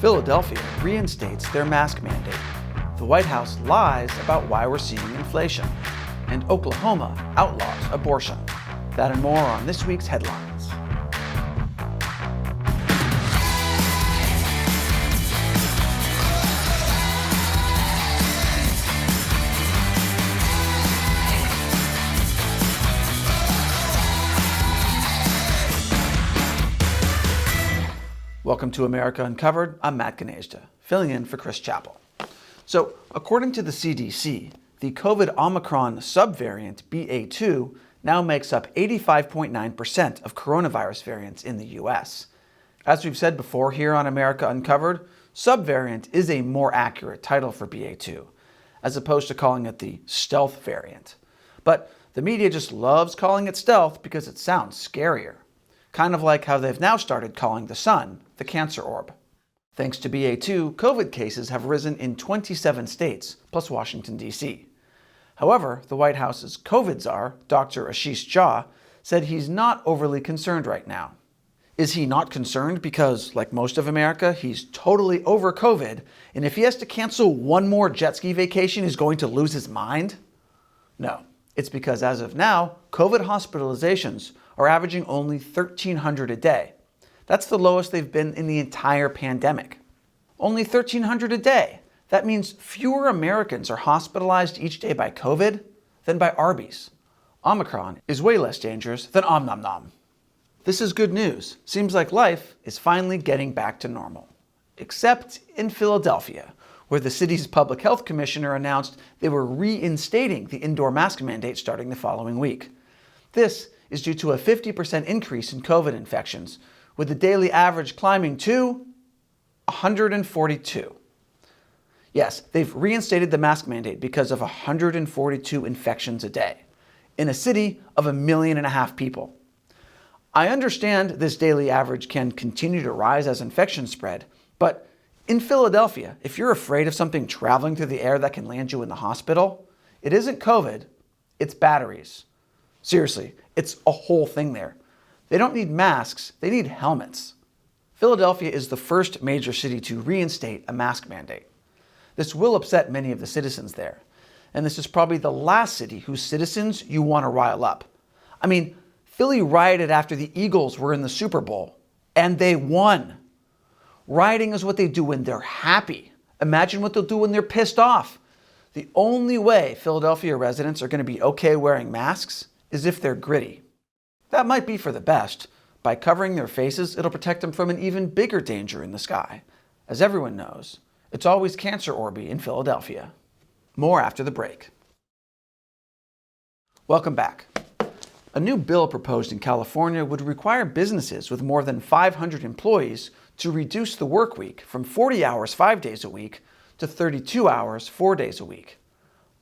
Philadelphia reinstates their mask mandate. The White House lies about why we're seeing inflation. And Oklahoma outlaws abortion. That and more on this week's headlines. Welcome to America Uncovered. I'm Matt Ganejda, filling in for Chris Chappell. So, according to the CDC, the COVID Omicron subvariant BA.2 now makes up 85.9% of coronavirus variants in the US. As we've said before here on America Uncovered, subvariant is a more accurate title for BA.2, as opposed to calling it the stealth variant. But the media just loves calling it stealth because it sounds scarier. Kind of like how they've now started calling the sun the cancer orb. Thanks to BA.2, COVID cases have risen in 27 states, plus Washington, D.C. However, the White House's COVID czar, Dr. Ashish Jha, said he's not overly concerned right now. Is he not concerned because, like most of America, he's totally over COVID, and if he has to cancel one more jet ski vacation, he's going to lose his mind? No, it's because as of now, COVID hospitalizations are averaging only 1,300 a day. That's the lowest they've been in the entire pandemic. Only 1,300 a day. That means fewer Americans are hospitalized each day by COVID than by Arby's. Omicron is way less dangerous than Om Nom Nom. This is good news. Seems like life is finally getting back to normal. Except in Philadelphia, where the city's public health commissioner announced they were reinstating the indoor mask mandate starting the following week. This is due to a 50% increase in COVID infections, with the daily average climbing to 142. Yes, they've reinstated the mask mandate because of 142 infections a day, in a city of 1.5 million people. I understand this daily average can continue to rise as infections spread, but in Philadelphia, if you're afraid of something traveling through the air that can land you in the hospital, it isn't COVID, it's batteries. Seriously, it's a whole thing there. They don't need masks, they need helmets. Philadelphia is the first major city to reinstate a mask mandate. This will upset many of the citizens there, and this is probably the last city whose citizens you want to rile up. I mean, Philly rioted after the Eagles were in the Super Bowl, and they won. Rioting is what they do when they're happy. Imagine what they'll do when they're pissed off. The only way Philadelphia residents are going to be okay wearing masks is if they're gritty. That might be for the best. By covering their faces, it'll protect them from an even bigger danger in the sky. As everyone knows, it's always cancer orby in Philadelphia. More after the break. Welcome back. A new bill proposed in California would require businesses with more than 500 employees to reduce the work week from 40 hours 5 days a week to 32 hours 4 days a week.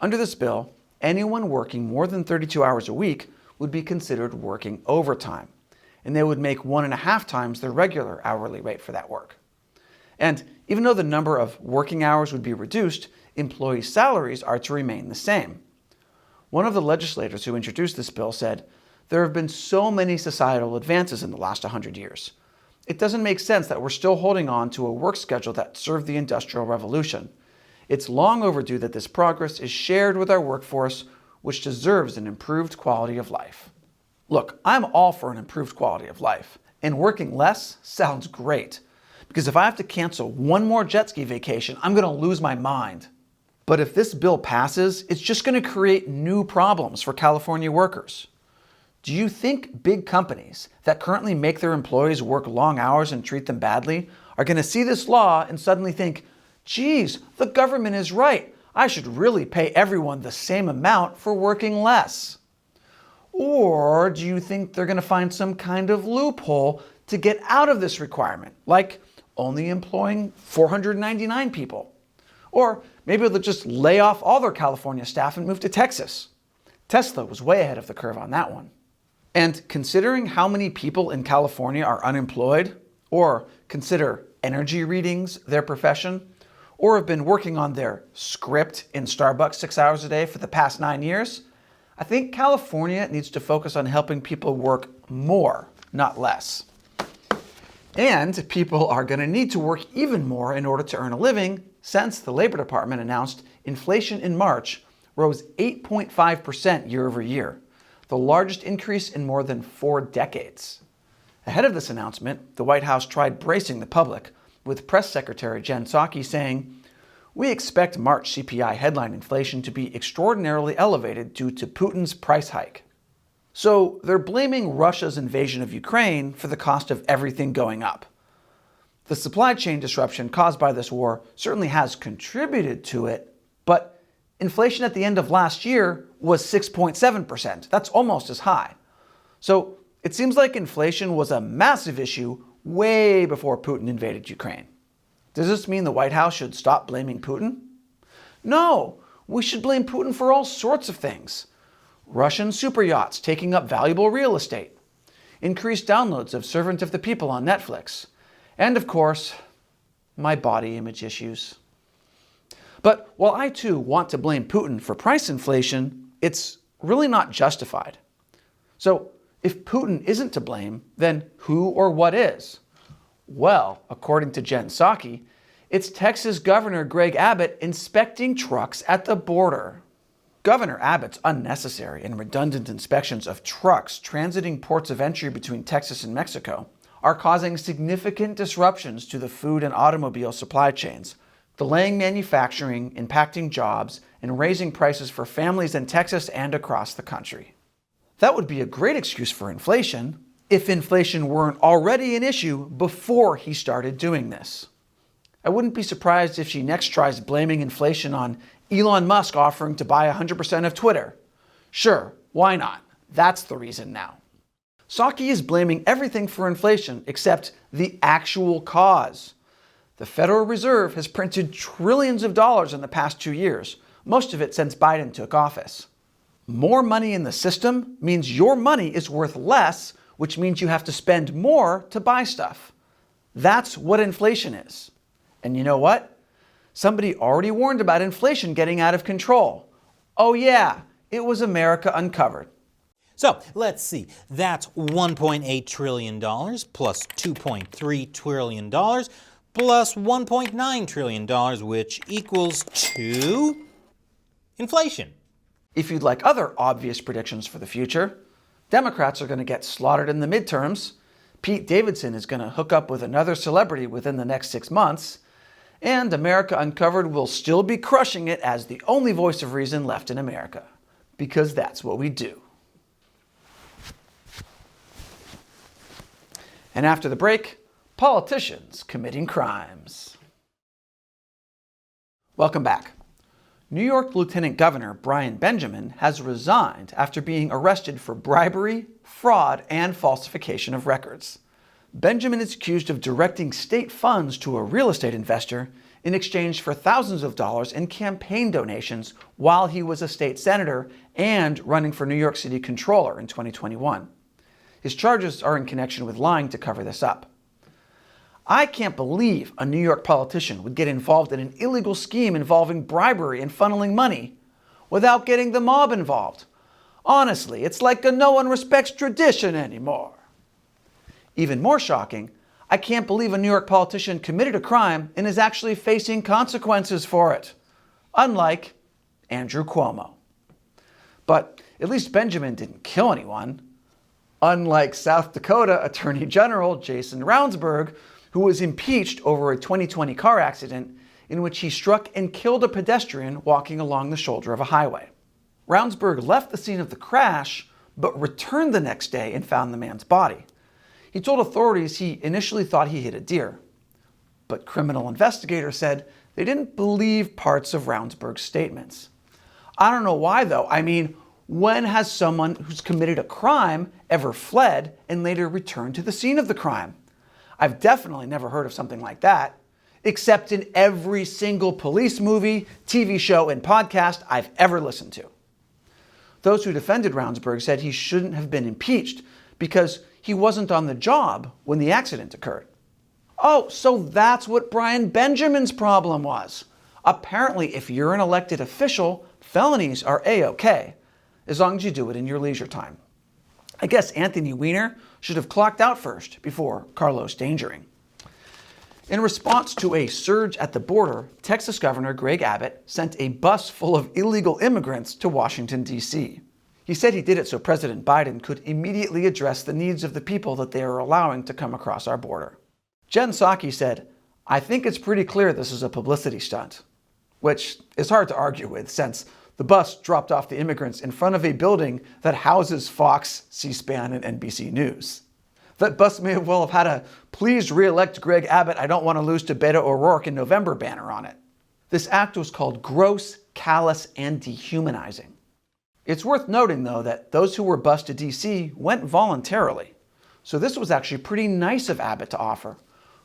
Under this bill, anyone working more than 32 hours a week would be considered working overtime, and they would make 1.5 times their regular hourly rate for that work. And even though the number of working hours would be reduced, employee salaries are to remain the same. One of the legislators who introduced this bill said, "There have been so many societal advances in the last 100 years. It doesn't make sense that we're still holding on to a work schedule that served the Industrial Revolution. It's long overdue that this progress is shared with our workforce, which deserves an improved quality of life." Look, I'm all for an improved quality of life, and working less sounds great. Because if I have to cancel one more jet ski vacation, I'm going to lose my mind. But if this bill passes, it's just going to create new problems for California workers. Do you think big companies that currently make their employees work long hours and treat them badly are going to see this law and suddenly think, geez, the government is right. I should really pay everyone the same amount for working less? Or do you think they're going to find some kind of loophole to get out of this requirement, like only employing 499 people? Or maybe they'll just lay off all their California staff and move to Texas. Tesla was way ahead of the curve on that one. And considering how many people in California are unemployed, or consider energy readings their profession, or have been working on their script in Starbucks 6 hours a day for the past 9 years, I think California needs to focus on helping people work more, not less. And people are going to need to work even more in order to earn a living, since the Labor Department announced inflation in March rose 8.5% year over year, the largest increase in more than 4 decades. Ahead of this announcement, the White House tried bracing the public, with Press Secretary Jen Psaki saying, "We expect March CPI headline inflation to be extraordinarily elevated due to Putin's price hike." So they're blaming Russia's invasion of Ukraine for the cost of everything going up. The supply chain disruption caused by this war certainly has contributed to it, but inflation at the end of last year was 6.7%. That's almost as high. So it seems like inflation was a massive issue way before Putin invaded Ukraine. Does this mean the White House should stop blaming Putin? No, we should blame Putin for all sorts of things. Russian super yachts taking up valuable real estate, increased downloads of Servant of the People on Netflix, and of course, my body image issues. But while I too want to blame Putin for price inflation, it's really not justified. So if Putin isn't to blame, then who or what is? Well, according to Jen Psaki, it's Texas Governor Greg Abbott inspecting trucks at the border. Governor Abbott's unnecessary and redundant inspections of trucks transiting ports of entry between Texas and Mexico are causing significant disruptions to the food and automobile supply chains, delaying manufacturing, impacting jobs, and raising prices for families in Texas and across the country. That would be a great excuse for inflation, if inflation weren't already an issue before he started doing this. I wouldn't be surprised if she next tries blaming inflation on Elon Musk offering to buy 100% of Twitter. Sure, why not? That's the reason now. Psaki is blaming everything for inflation except the actual cause. The Federal Reserve has printed trillions of dollars in the past 2 years, most of it since Biden took office. More money in the system means your money is worth less, which means you have to spend more to buy stuff. That's what inflation is. And you know what? Somebody already warned about inflation getting out of control. Oh yeah, it was America Uncovered. So let's see, that's $1.8 trillion plus $2.3 trillion plus $1.9 trillion, which equals to inflation. If you'd like other obvious predictions for the future, Democrats are going to get slaughtered in the midterms, Pete Davidson is going to hook up with another celebrity within the next 6 months, and America Uncovered will still be crushing it as the only voice of reason left in America. Because that's what we do. And after the break, politicians committing crimes. Welcome back. New York Lieutenant Governor Brian Benjamin has resigned after being arrested for bribery, fraud, and falsification of records. Benjamin is accused of directing state funds to a real estate investor in exchange for thousands of dollars in campaign donations while he was a state senator and running for New York City Comptroller in 2021. His charges are in connection with lying to cover this up. I can't believe a New York politician would get involved in an illegal scheme involving bribery and funneling money without getting the mob involved. Honestly, it's like a no one respects tradition anymore. Even more shocking, I can't believe a New York politician committed a crime and is actually facing consequences for it. Unlike Andrew Cuomo. But at least Benjamin didn't kill anyone. Unlike South Dakota Attorney General Jason Ravnsborg, who was impeached over a 2020 car accident in which he struck and killed a pedestrian walking along the shoulder of a highway. Ravnsborg left the scene of the crash, but returned the next day and found the man's body. He told authorities he initially thought he hit a deer, but criminal investigators said they didn't believe parts of Ravnsborg's statements. I don't know why though. I mean, when has someone who's committed a crime ever fled and later returned to the scene of the crime? I've definitely never heard of something like that, except in every single police movie, TV show, and podcast I've ever listened to. Those who defended Ravnsborg said he shouldn't have been impeached because he wasn't on the job when the accident occurred. Oh, so that's what Brian Benjamin's problem was. Apparently, if you're an elected official, felonies are A-OK, as long as you do it in your leisure time. I guess Anthony Weiner should have clocked out first before Carlos Dangering. In response to a surge at the border, Texas Governor Greg Abbott sent a bus full of illegal immigrants to Washington, D.C. He said he did it so President Biden could immediately address the needs of the people that they are allowing to come across our border. Jen Psaki said, "I think it's pretty clear this is a publicity stunt," which is hard to argue with since the bus dropped off the immigrants in front of a building that houses Fox, C-SPAN, and NBC News. That bus may well have had a "Please re-elect Greg Abbott, I don't want to lose to Beto O'Rourke in November" banner on it. This act was called gross, callous, and dehumanizing. It's worth noting, though, that those who were bused to D.C. went voluntarily. So this was actually pretty nice of Abbott to offer.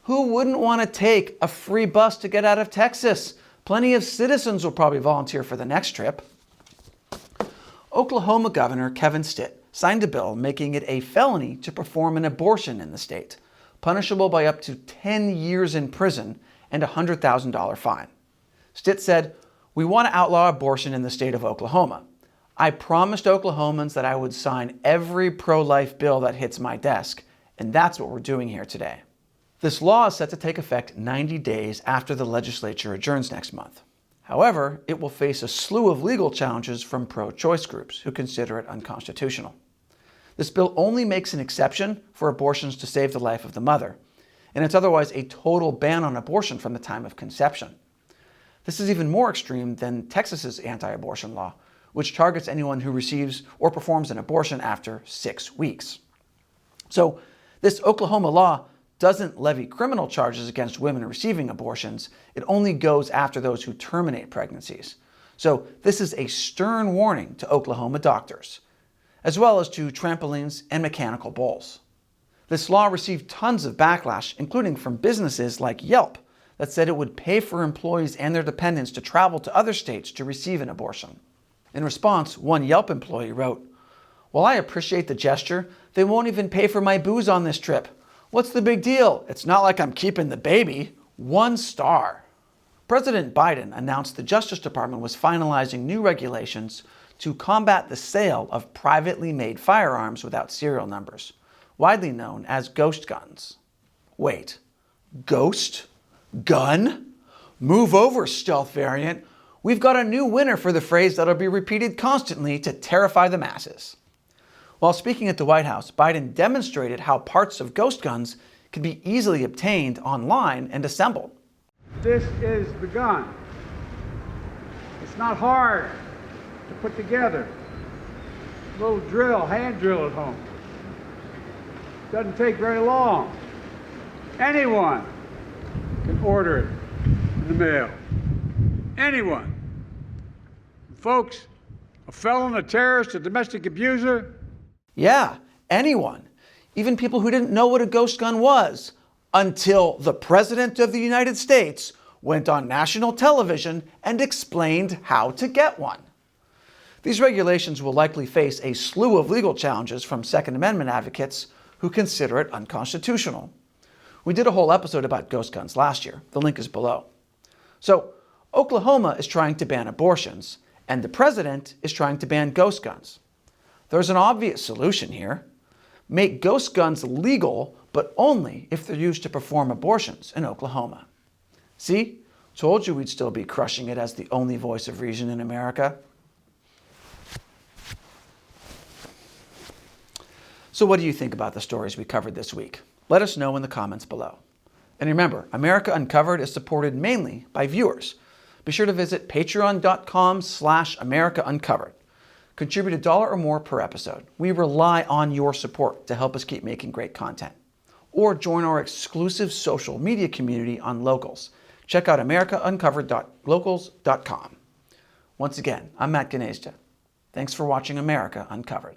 Who wouldn't want to take a free bus to get out of Texas? Plenty of citizens will probably volunteer for the next trip. Oklahoma Governor Kevin Stitt signed a bill making it a felony to perform an abortion in the state, punishable by up to 10 years in prison and a $100,000 fine. Stitt said, "We want to outlaw abortion in the state of Oklahoma. I promised Oklahomans that I would sign every pro-life bill that hits my desk, and that's what we're doing here today." This law is set to take effect 90 days after the legislature adjourns next month. However, it will face a slew of legal challenges from pro-choice groups who consider it unconstitutional. This bill only makes an exception for abortions to save the life of the mother, and it's otherwise a total ban on abortion from the time of conception. This is even more extreme than Texas's anti-abortion law, which targets anyone who receives or performs an abortion after 6 weeks. So this Oklahoma law doesn't levy criminal charges against women receiving abortions. It only goes after those who terminate pregnancies. So this is a stern warning to Oklahoma doctors, as well as to trampolines and mechanical bulls. This law received tons of backlash, including from businesses like Yelp, that said it would pay for employees and their dependents to travel to other states to receive an abortion. In response, one Yelp employee wrote, "While I appreciate the gesture, they won't even pay for my booze on this trip. What's the big deal? It's not like I'm keeping the baby." 1 star. President Biden announced the Justice Department was finalizing new regulations to combat the sale of privately made firearms without serial numbers, widely known as ghost guns. Wait, ghost gun? Move over, stealth variant. We've got a new winner for the phrase that'll be repeated constantly to terrify the masses. While speaking at the White House, Biden demonstrated how parts of ghost guns can be easily obtained online and assembled. This is the gun. It's not hard to put together. A little drill, hand drill at home. Doesn't take very long. Anyone can order it in the mail. Anyone. Folks, a felon, a terrorist, a domestic abuser. Yeah, anyone. Even people who didn't know what a ghost gun was, until the President of the United States went on national television and explained how to get one. These regulations will likely face a slew of legal challenges from Second Amendment advocates who consider it unconstitutional. We did a whole episode about ghost guns last year. The link is below. So, Oklahoma is trying to ban abortions, and the president is trying to ban ghost guns. There's an obvious solution here. Make ghost guns legal, but only if they're used to perform abortions in Oklahoma. See? Told you we'd still be crushing it as the only voice of reason in America. So what do you think about the stories we covered this week? Let us know in the comments below. And remember, America Uncovered is supported mainly by viewers. Be sure to visit patreon.com/America Uncovered. Contribute $1 or more per episode. We rely on your support to help us keep making great content. Or join our exclusive social media community on Locals. Check out americauncovered.locals.com. Once again, I'm Matt Gnezda. Thanks for watching America Uncovered.